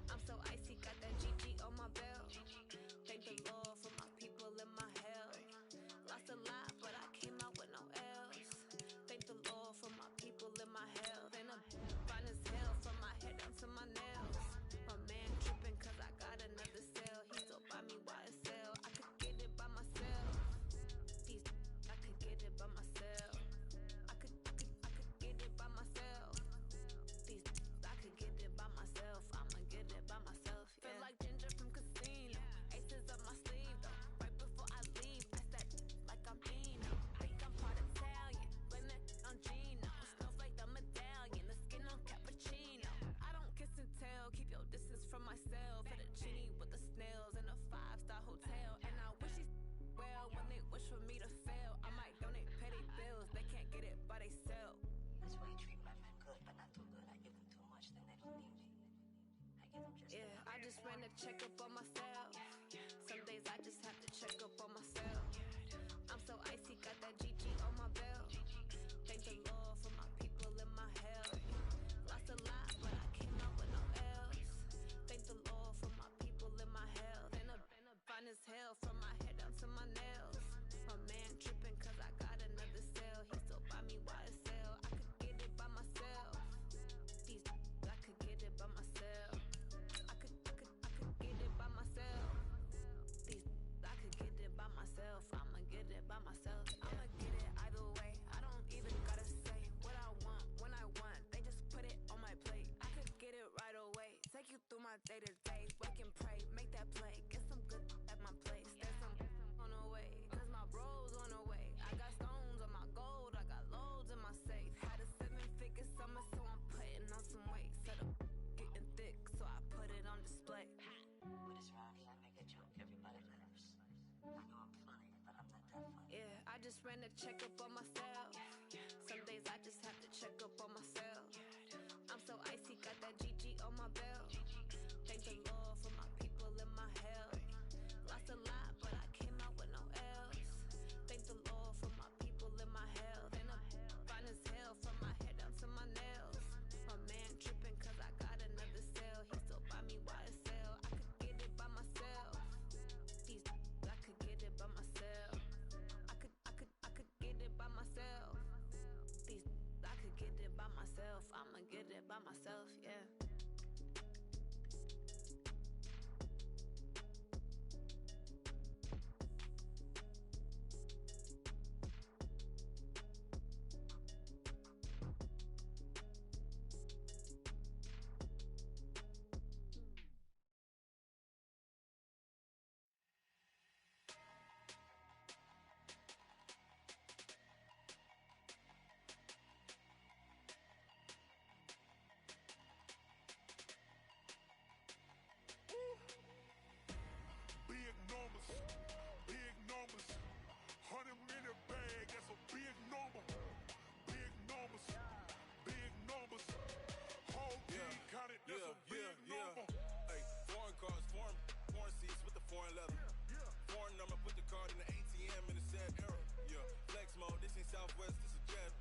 I'm so icy, got that GG on my belt. Thank the Lord for my people and my health. Lost a lot, but I came out with no L's. Thank the Lord for my people and my health. And I'm fine as hell from my head down to my nails. My man tripping cause I got another cell. He still buy me YSL. I could get it by myself. I could get it by myself. I could get it by myself. I could get it by myself. I'ma get it by myself. Yeah. Feel like Ginger from Casino. Aces up my sleeve though. Right before I leave, that's that like I'm Dino. Think I'm part Italian. Blame that on Gino. Smells like the medallion. The skin on cappuccino. I don't kiss and tell. Keep your distance from myself. Fettuccine with the snails in a 5-star hotel. And I wish these well when they wish for me to fail. I might donate petty bills. They can't get it by themselves. That's why you treat my men good, but not too good. I give them too much, then they don't need me. I give them just enough. I just ran a checkup on myself. Some days I just have to check up on myself. I'm so icy, got that GG on my belt. Thank the Lord for my people and my health. Lost a lot, but I came out with no L's. Thank the Lord for my people and my health. And I'm fine as hell from my head down to my nails. My man tripping cause I got another cell. He still buy me YSL. I could get it by myself. I could get it by myself. I could get it by myself. I could get it by myself. I'ma get it by myself. I'ma get it either way. I don't even gotta say what I want when I want. They just put it on my plate. I could get it right away. Take you through my day to day. Wake and pray, make that play. Get some good at my place. There's some on the way, cause my bro's on the way. I got stones on my gold. I got loads in my safe. Had a 7-figure summer, so I'm putting on some weight. Set up getting thick, so I put it on display. But it's around here, I make a joke, everybody laughs. I know I'm funny, but I'm not that funny. I just ran a checkup on myself. Some days I just have to check up on myself. I'm so icy, got that GG on my belt. Thank the Lord for my people and my health. Lost a lot, but I came out with no L's. Thank the Lord for my people and my health. And I'm fine as hell from my head down to my nails. My man tripping cause I got another cell. He still buy me YSL. I could get it by myself. I could get it by myself. I could get it by myself. I could get it by myself. I'ma get it by myself, yeah. Southwest, it's a jet.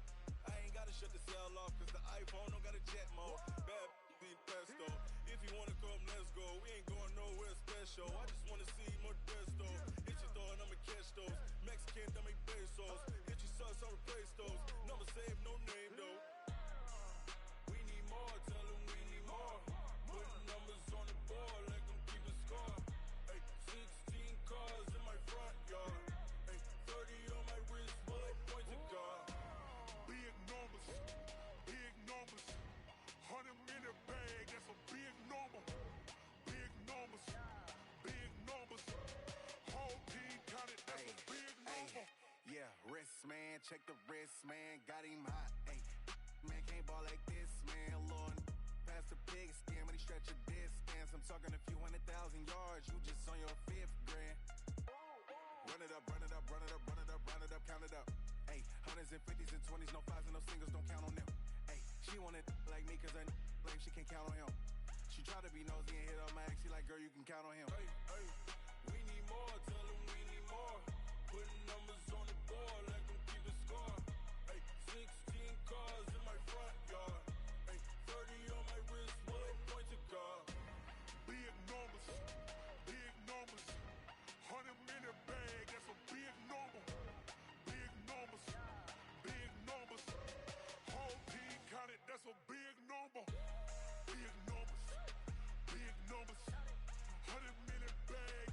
I ain't gotta shut the cell off, cause the iPhone don't got a jet mode. Bad be pesto. If you wanna come, let's go. We ain't going nowhere special. I just wanna see more desto. Hit your throw and I'ma catch those. Mexican, that make pesos. Hit your sus, I'll replace those. Number save, no name though. We need more, tell them we need more. Putting numbers on the board, like them keep a score. Ay, 16 cars in my front yard. Ay, 30 on my wrist, bullet point to God. Big numbers, 100 minute bag, that's a big number. Big numbers, whole team counted, that's a big number. Yeah, wrist man, check the wrist man, got him hot. Ay, man can't ball like this, man. Lord, past the pig skin when he stretch a distance. I'm talking a few 100,000 yards, you just on your 5th grand. Run it up, count it up. Ay, hundreds and 50s and 20s, no 5s and no singles, don't count on them. Ay, she want it like me, cause her lame, she can't count on him. She try to be nosy and hit on my ex, she like, girl, you can count on him. Hey, hey, we need more, tell them we need more. Putting numbers on the board, like them keep a score. Hey, 16 cars in my front yard. Hey, 30 on my wrist, bullet point to God. Big numbers, 100 minute bag, that's a big number. Big numbers, whole team counted, that's a big number. Big numbers, 100 minute bag,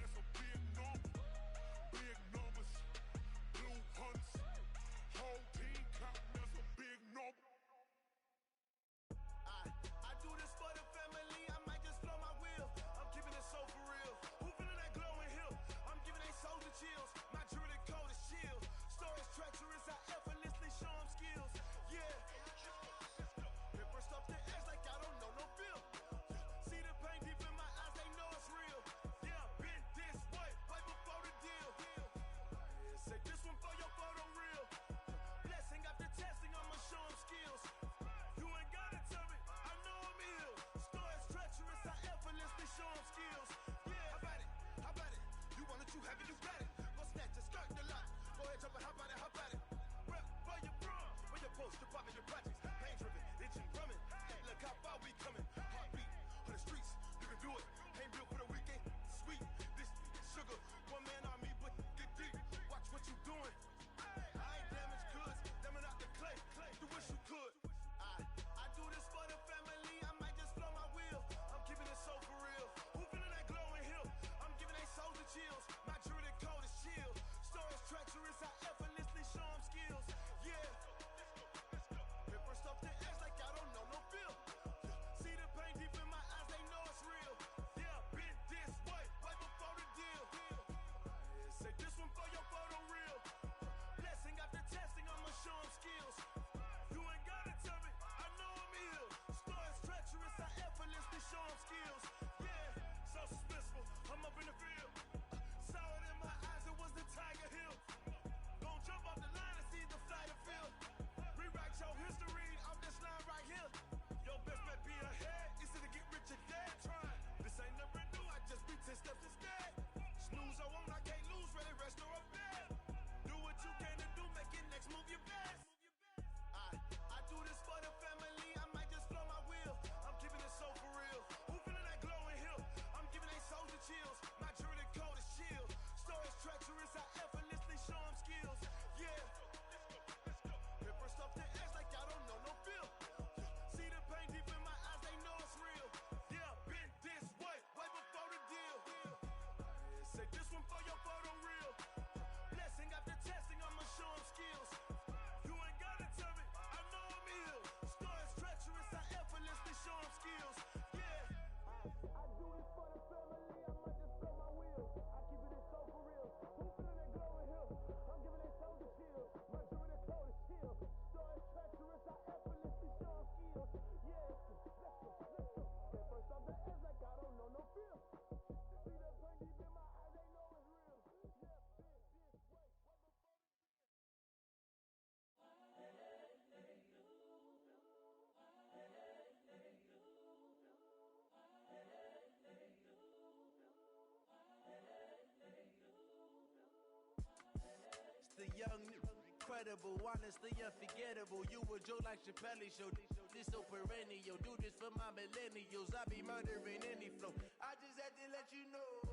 incredible, honestly unforgettable. You a joke like Chappelle show. This so perennial. Do this for my millennials. I be murdering any flow. I just had to let you know.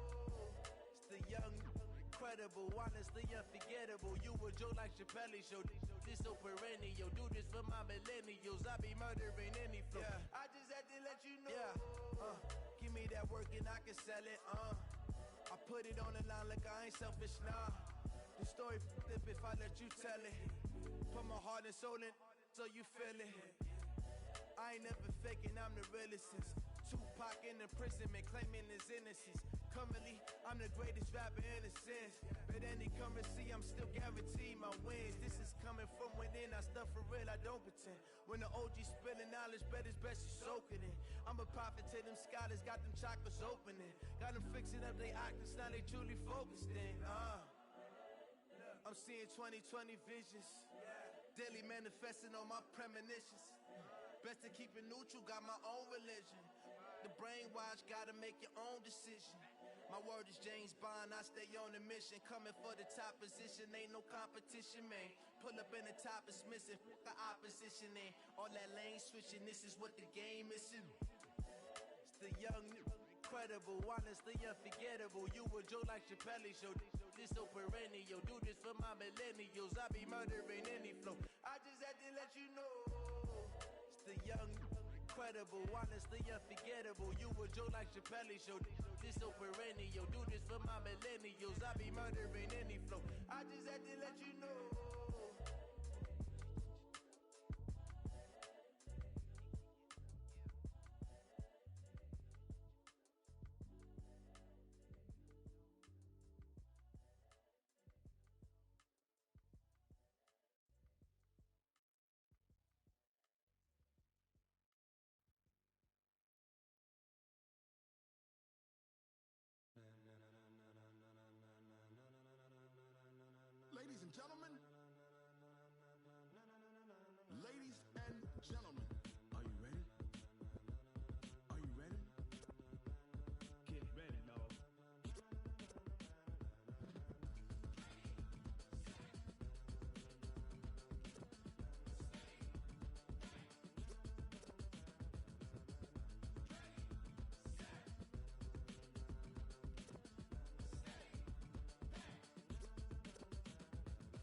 It's the young, incredible, honestly unforgettable. You a joke like Chappelle show. This so perennial. Do this for my millennials. I be murdering any flow. Yeah. I just had to let you know. Yeah. Give me that work and I can sell it. I put it on the line like I ain't selfish, nah. The story flip if I let you tell it. Put my heart and soul in so you feel it. I ain't never faking, I'm the realest since Tupac in imprisonment, claiming his innocence. Currently, I'm the greatest rapper in a sense. But any currency, I'm still guaranteed my wins. This is coming from within, I stuff for real, I don't pretend. When the OG spilling knowledge, bet it's best you soak it in. I'm a prophet to them scholars, got them chakras opening. Got them fixing up they octaves, now they truly focused in. I'm seeing 2020 visions. Daily manifesting on my premonitions. Best to keep it neutral, got my own religion. The brainwash, gotta make your own decision. My word is James Bond, I stay on a mission. Coming for the top position, ain't no competition, man. Pull up in the top is missing, the opposition ain't. All that lane switching, this is what the game missing. It's the young, incredible, honestly unforgettable. You a joke like Chappelle show. This so perennial. Do this for my millennials. I be murdering any flow. I just had to let you know. It's the young, incredible, honestly unforgettable. You a joke like Chappelle show. This so perennial. Do this for my millennials. I be murdering any flow. I just had to let you know. Ladies and gentlemen, ladies and gentlemen, are you ready? Are you ready? Get ready, dog.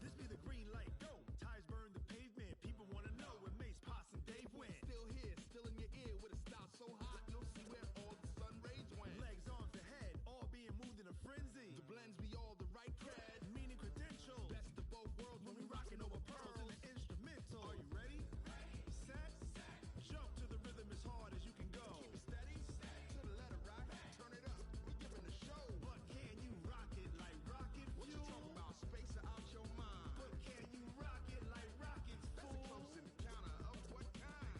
This be the green light, go. Tires burn the pavement. People wanna know where Mace, Poss, and Dave went. Still here, still in your ear with a style so hot, you'll see where all the sun rays went. Legs, arms, and head, all being moved in a frenzy. The blends be all the right cred, meaning credentials. Best of both worlds when we rockin' over pearls in the instrumental. Are you ready? Set, jump to the rhythm as hard as you can go. Keep it steady, to the letter rock, turn it up. We giving the show. But can you rock it like rocket fuel? What you talking about? Space out your mind. But can you rock it like rockets, fool? That's a close encounter of what kind?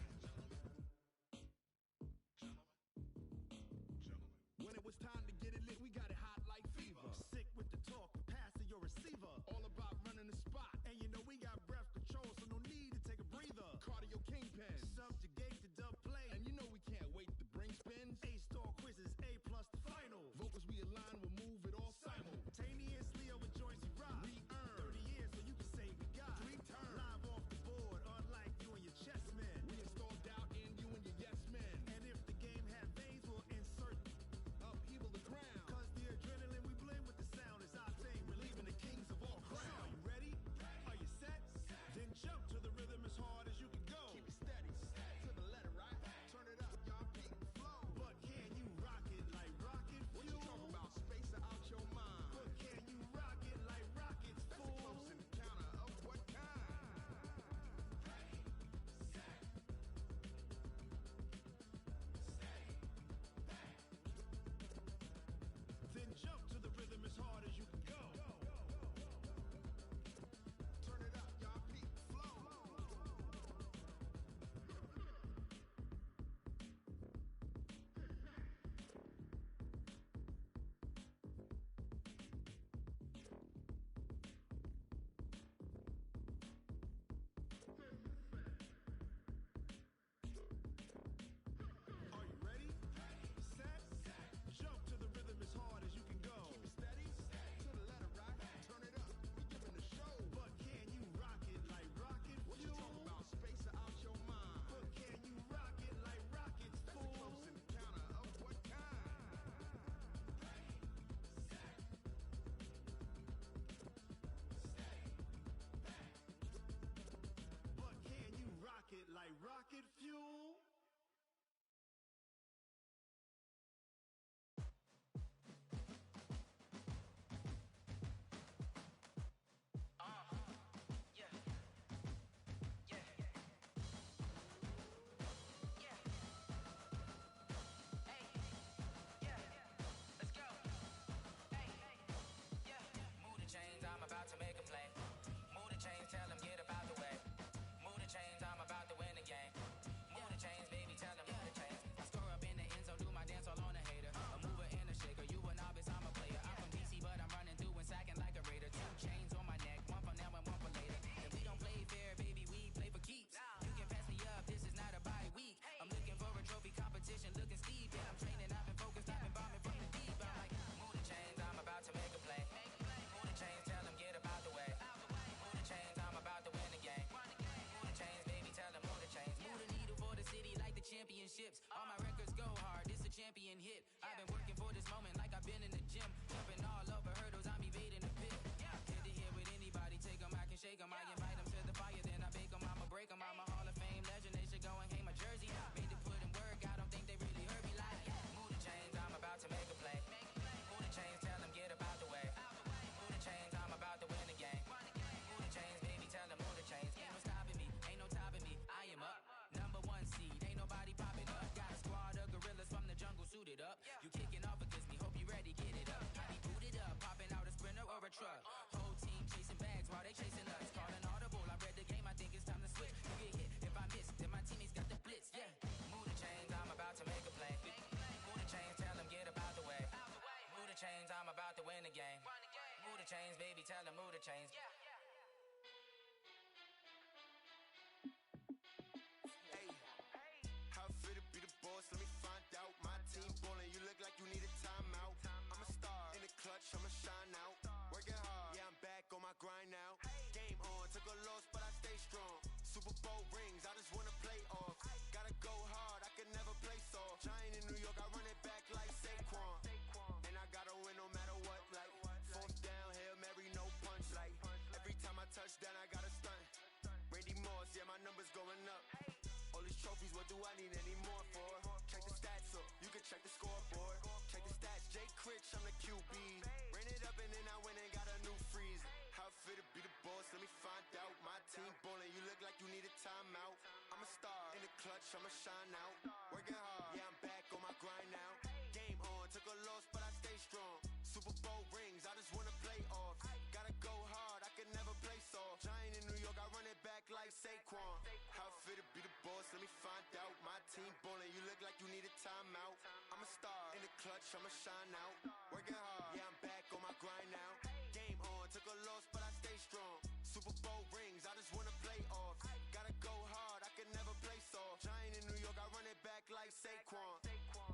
When it was time to get it lit, we got it hot like fever. Sick with the talk, pass to your receiver. All about running the spot. And you know we got breath control, so no need to take a breather. Cardio kingpin, subjugate the dub play. And you know we can't wait to bring spins. A-star quizzes, A+ the final. Vocals we align, we'll move it all simultaneously over joints we rock. We earn 30 years, so you can say we got 3 turns. Live off the board, unlike you and your chess men. We install doubt in you and your yes men. And if the game had veins, we'll insert upheaval to chains, baby, tell them move the chains. Hey, how it feel to be the boss? Let me find out. My team ballin', you look like you need a timeout. I'm a star in the clutch, I'ma shine out. Working hard, yeah, I'm back on my grind now. Game on, took a loss, but I stay strong. Super Bowl rings, I just wanna play off. Gotta go hard, I can never play soft. Giant in New York, I run it back like Saquon. And I gotta win no matter what, like fourth down, Hail Mary, no punch. Like every time I touch down, I gotta stunt. Randy Moss, yeah, my numbers going up. All these trophies, what do I need any more for? Check the stats up, you can check the scoreboard. Check the stats, Jay Critch, I'm the QB. Ran it up and then I went and got a new freeze. How it feel to be the boss, let me find out. My team ballin', you look like you need a timeout. I'm a star in the clutch, I'ma shine out. Working hard, yeah, I'm back on my grind now. Game on, took a loss, but I stay strong. Super Bowl rings, I just wanna play off. Gotta go hard, I can never play soft. Giant in New York, I run it back like Saquon. How it feel to be the boss, let me find out. My team ballin', you look like you need a timeout. I'm a star in the clutch, I'ma shine out. Working hard, yeah, I'm back on my grind now. Game on, took a loss, but I stay strong. Super Bowl rings, I just wanna play off. Gotta go hard, I can never play soft. Giant in New York, I run it back like Saquon.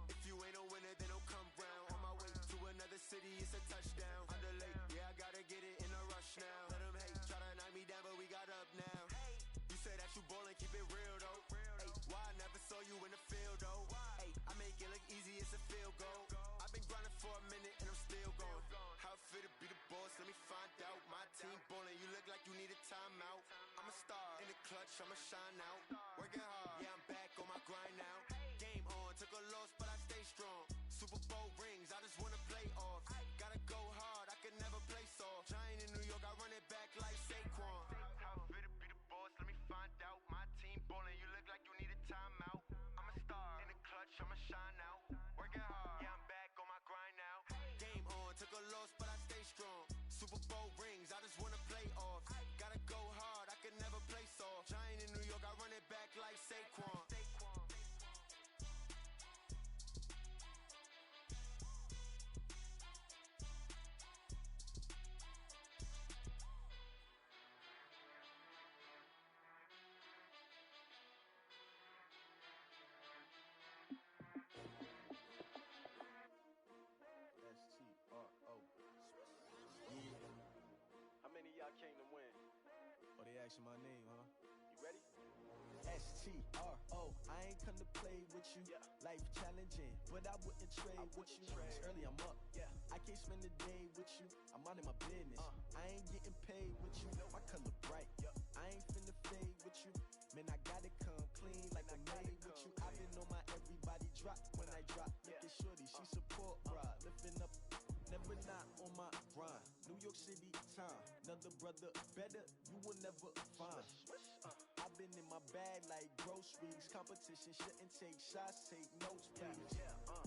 If you ain't a winner, then don't come round. On my way to another city, it's a touchdown. Underlay, yeah, I gotta get it in a rush now. Let them hate, try to knock me down, but we got up now. You say that you ballin', keep it real though. Ay, why I never saw you in the field though? Ay, I make it look easy, it's a field goal. I've been grinding for a minute and I'm still going. How it feel to be the boss, let me find out. My team ballin', you look like you need a timeout. I'm a star in the clutch, I'ma shine out. Working hard, yeah, I'm back on my grind now. Game on, took a loss, but I stay strong. Super Bowl rings, I just wanna play off. Gotta go hard, I can never play soft. Giant in New York, I run it back like Saquon. How it feel to be the boss, let me find out. My team ballin', you look like you need a timeout. I'm a star in the clutch, I'ma shine out. Working hard, yeah, I'm back on my grind now. Game on, took a loss, but I stay strong. Super Bowl rings, I just wanna play off. Gotta go hard, I can never play soft. Giant in New York, I run it back like Saquon. S-T-R-O. Yeah. How many of y'all came to win? Oh, they asking my name, huh? You ready? S-T-R-O, I ain't come to play with you. Yeah. Life challenging, but I wouldn't trade with you. It's early, I'm up. Yeah. I can't spend the day with you. I'm minding my business. I ain't getting paid with you. My color bright. I ain't finna fade with you. Man, I gotta come clean like I'm made with you. I've been on my everybody drop when I drop. Look at shorty, she support bra. Lifting up, never not on my grind. New York City time, another brother better, you will never find. I've been in my bag like groceries. Competition shouldn't take shots, take notes, please.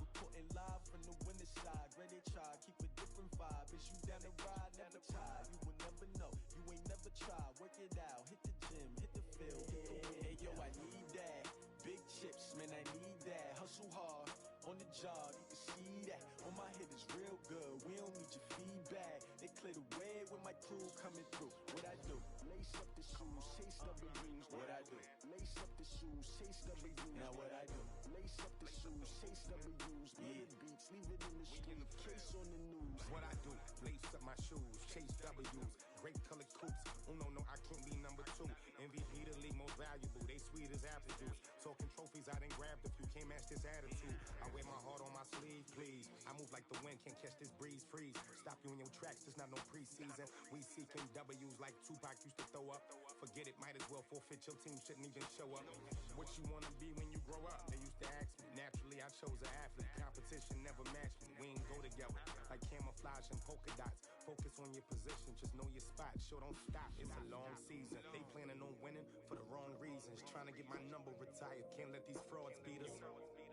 Reporting live from the winter side. Ready to try, keep a different vibe. Is you down the ride, never tired. You will never know, you ain't never tried. Work it out, hit the gym, hit the field, hit the wind. Hey yo, I need that. Big chips, man, I need that. Hustle hard, on the job, you can see that. On my head is real good, we don't need your feedback. They clear the way when my crew coming through. What I do? Lace up the shoes, chase up the rings. What I do? Lace up the shoes, chase up the rings. Now what I do? Lace up the shoes, chase up the rings. Yeah, beats, leave it in the street, case on the news. What I do? Lace up my shoes, chase W's. Great colored coops. Oh no, I can't be number 2. MVP the league most valuable. They sweet as apple juice. Talking trophies, I done grabbed a few. Can't match this attitude. I wear my heart on my sleeve, please. I move like the wind, can't catch this breeze, freeze. Stop you in your tracks, there's not no preseason. We seeking W's like Tupac used to throw up. Forget it, might as well forfeit. Your team shouldn't even show up. What you wanna be when you grow up? They used to ask me. Naturally, I chose an athlete. Competition never matched me. We ain't go together like camouflage and polka dots. Focus on your position, just know your spot. Sure, don't stop. It's a long season. They planning on winning for the wrong reasons. Trying to get my number retired. Can't let these frauds beat us.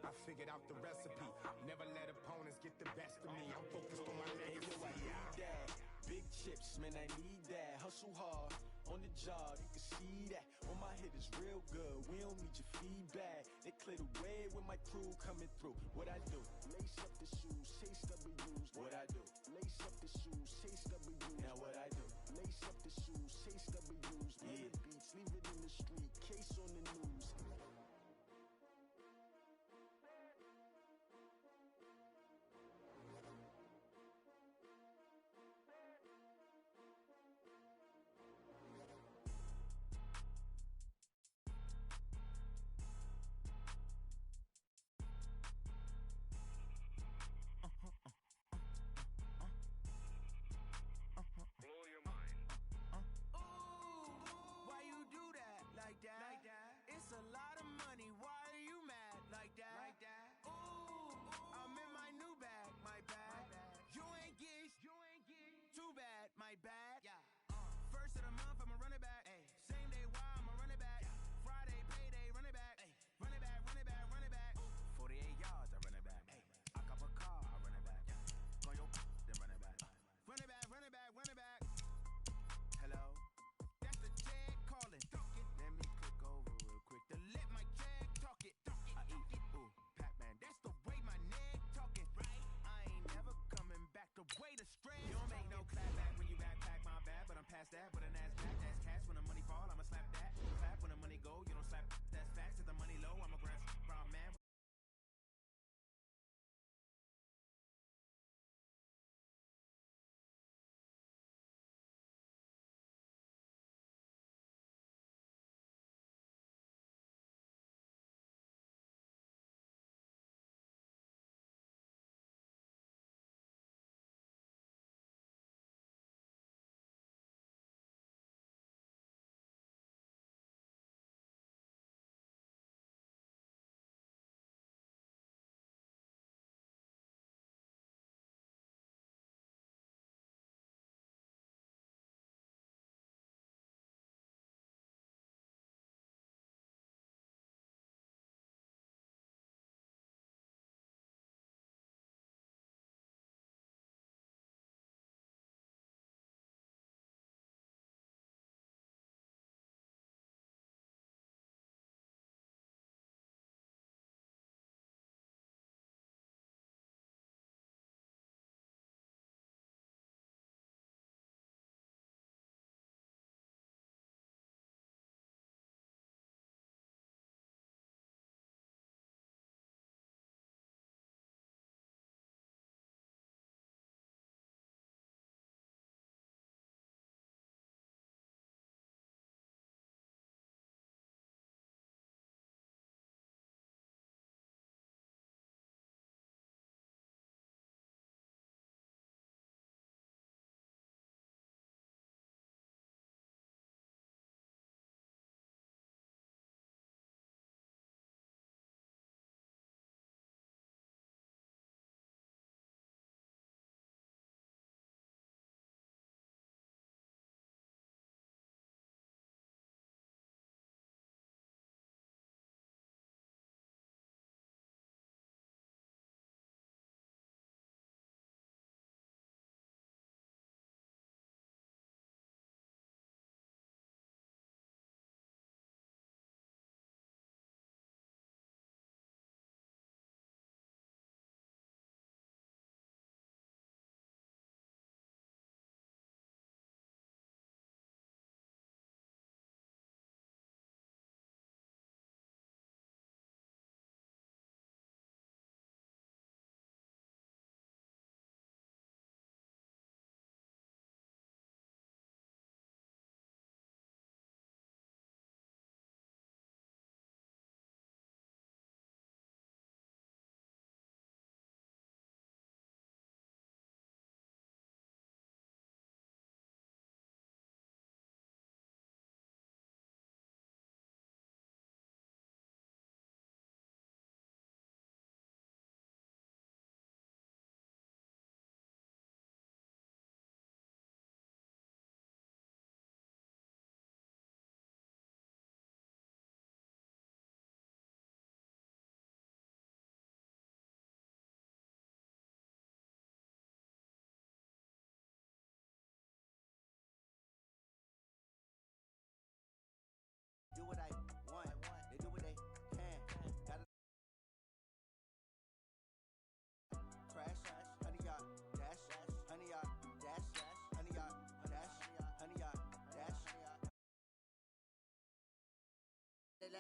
I figured out the recipe. Never let opponents get the best of me. I'm focused on my legacy. I need that. Big chips, man, I need that. Hustle hard, on the job, you can see that. On my head is real good, we don't need your feedback. They clear the way when my crew coming through. What I do? Lace up the shoes, chase W's. What I do? Lace up the shoes, chase W's. Now leave it in the street, case on the news. Blow your mind. Ooh, why you do that? Like that? It's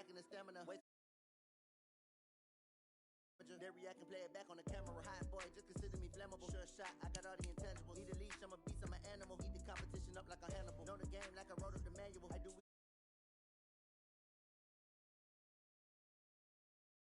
lacking the stamina. Wait. They react and play it back on the camera. Hot boy, just consider me flammable. Sure shot, I got all the intangibles. Need a leash, I'm a beast, I'm an animal. Eat the competition up like a Hannibal. Know the game like I wrote up the manual. I do